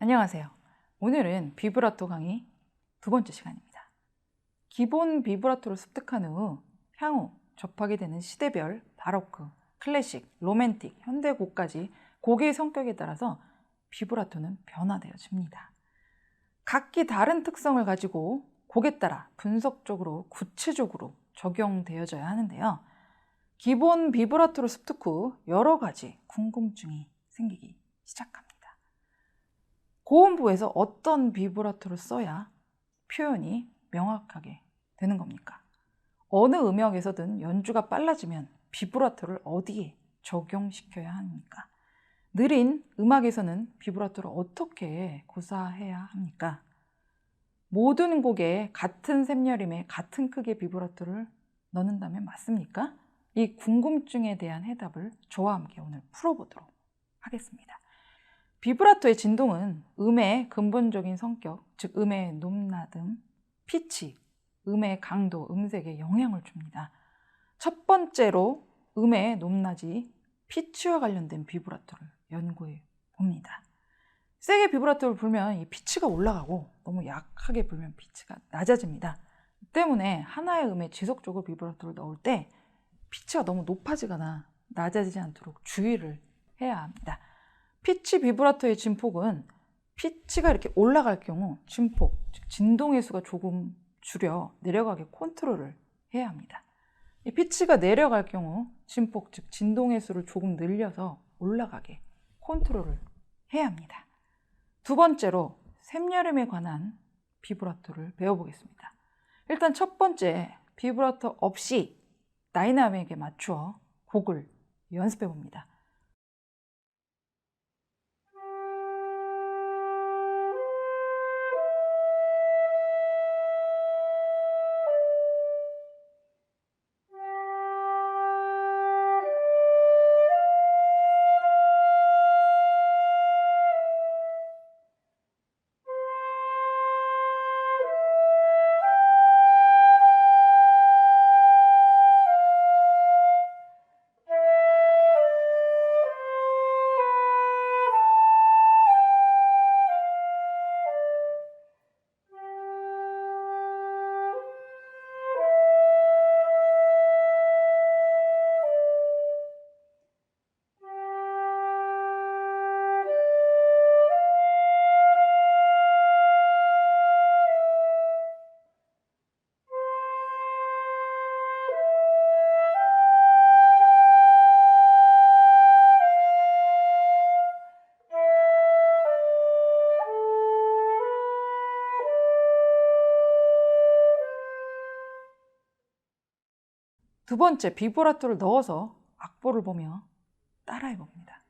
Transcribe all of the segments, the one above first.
안녕하세요. 오늘은 비브라토 강의 두 번째 시간입니다. 기본 비브라토를 습득한 후 향후 접하게 되는 시대별 바로크, 클래식, 로맨틱, 현대곡까지 곡의 성격에 따라서 비브라토는 변화되어집니다. 각기 다른 특성을 가지고 곡에 따라 분석적으로 구체적으로 적용되어져야 하는데요. 기본 비브라토를 습득 후 여러 가지 궁금증이 생기기 시작합니다. 고음부에서 어떤 비브라토를 써야 표현이 명확하게 되는 겁니까? 어느 음역에서든 연주가 빨라지면 비브라토를 어디에 적용시켜야 합니까? 느린 음악에서는 비브라토를 어떻게 구사해야 합니까? 모든 곡에 같은 샘여림에 같은 크기의 비브라토를 넣는다면 맞습니까? 이 궁금증에 대한 해답을 저와 함께 오늘 풀어보도록 하겠습니다. 비브라토의 진동은 음의 근본적인 성격, 즉 음의 높낮음, 피치, 음의 강도, 음색에 영향을 줍니다. 첫 번째로 음의 높낮이, 피치와 관련된 비브라토를 연구해 봅니다. 세게 비브라토를 불면 이 피치가 올라가고 너무 약하게 불면 피치가 낮아집니다. 때문에 하나의 음에 지속적으로 비브라토를 넣을 때 피치가 너무 높아지거나 낮아지지 않도록 주의를 해야 합니다. 피치 비브라토의 진폭은 피치가 이렇게 올라갈 경우 진폭, 즉 진동의 수가 조금 줄여 내려가게 컨트롤을 해야 합니다. 이 피치가 내려갈 경우 진폭, 즉 진동의 수를 조금 늘려서 올라가게 컨트롤을 해야 합니다. 두 번째로 샘여림에 관한 비브라토를 배워보겠습니다. 일단 첫 번째, 비브라토 없이 다이나믹에 맞추어 곡을 연습해 봅니다. 두 번째, 비브라토를 넣어서 악보를 보며 따라해 봅니다.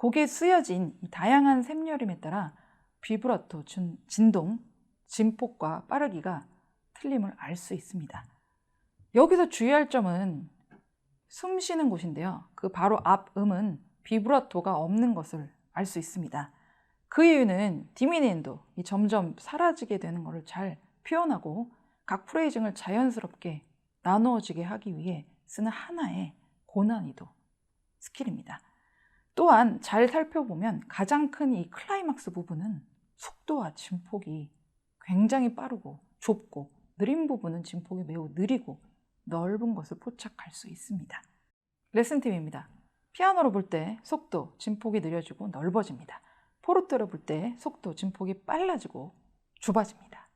곡에 쓰여진 이 다양한 샘여림에 따라 비브라토, 진동, 진폭과 빠르기가 틀림을 알 수 있습니다. 여기서 주의할 점은 숨 쉬는 곳인데요. 그 바로 앞 음은 비브라토가 없는 것을 알 수 있습니다. 그 이유는 디미니엔도, 이 점점 사라지게 되는 것을 잘 표현하고 각 프레이징을 자연스럽게 나누어지게 하기 위해 쓰는 하나의 고난이도 스킬입니다. 또한 잘 살펴보면 가장 큰 이 클라이막스 부분은 속도와 진폭이 굉장히 빠르고 좁고, 느린 부분은 진폭이 매우 느리고 넓은 것을 포착할 수 있습니다. 레슨 팁입니다. 피아노로 불 때 속도, 진폭이 느려지고 넓어집니다. 포르테로 불 때 속도, 진폭이 빨라지고 좁아집니다.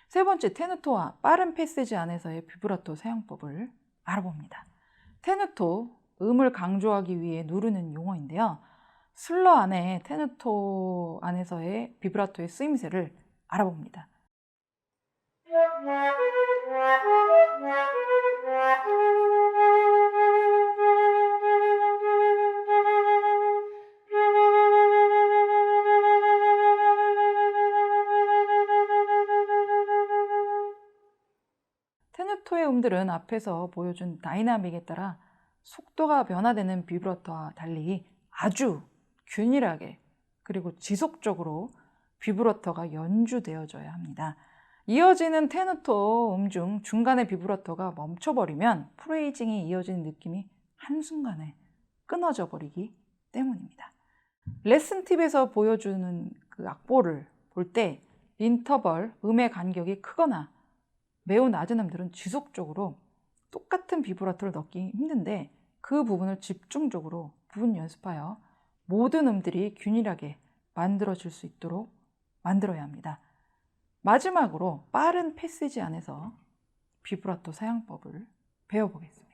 세 번째, 테누토와 빠른 패시지 안에서의 비브라토 사용법을 알아봅니다. 테누토, 음을 강조하기 위해 누르는 용어인데요. 슬러 안에 테누토 안에서의 비브라토의 쓰임새를 알아봅니다. 테누토의 음들은 앞에서 보여준 다이나믹에 따라 속도가 변화되는 비브라토와 달리 아주 균일하게 그리고 지속적으로 비브라토가 연주되어져야 합니다. 이어지는 테누토 음 중 중간에 비브라토가 멈춰버리면 프레이징이 이어지는 느낌이 한순간에 끊어져 버리기 때문입니다. 레슨 팁에서 보여주는 그 악보를 볼 때 인터벌, 음의 간격이 크거나 매우 낮은 음들은 지속적으로 똑같은 비브라토를 넣기 힘든데, 그 부분을 집중적으로 부분 연습하여 모든 음들이 균일하게 만들어질 수 있도록 만들어야 합니다. 마지막으로 빠른 패시지 안에서 비브라토 사용법을 배워보겠습니다.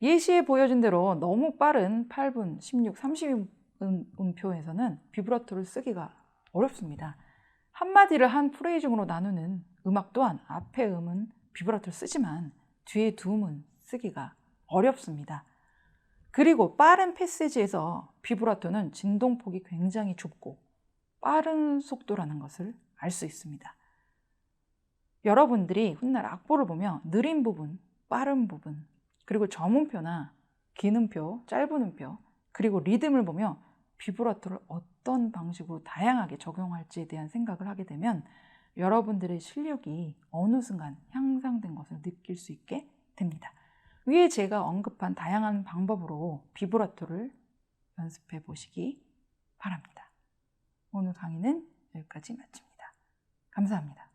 예시에 보여준 대로 너무 빠른 8분, 16, 32 음표에서는 비브라토를 쓰기가 어렵습니다. 한마디를 한 프레이징으로 나누는 음악 또한 앞의 음은 비브라토를 쓰지만 뒤에 두 음은 쓰기가 어렵습니다. 그리고 빠른 패시지에서 비브라토는 진동폭이 굉장히 좁고 빠른 속도라는 것을 알 수 있습니다. 여러분들이 훗날 악보를 보며 느린 부분, 빠른 부분, 그리고 저음표나 긴 음표, 짧은 음표, 그리고 리듬을 보며 비브라토를 어떤 방식으로 다양하게 적용할지에 대한 생각을 하게 되면 여러분들의 실력이 어느 순간 향상된 것을 느낄 수 있게 됩니다. 위에 제가 언급한 다양한 방법으로 비브라토를 연습해 보시기 바랍니다. 오늘 강의는 여기까지 마칩니다. 감사합니다.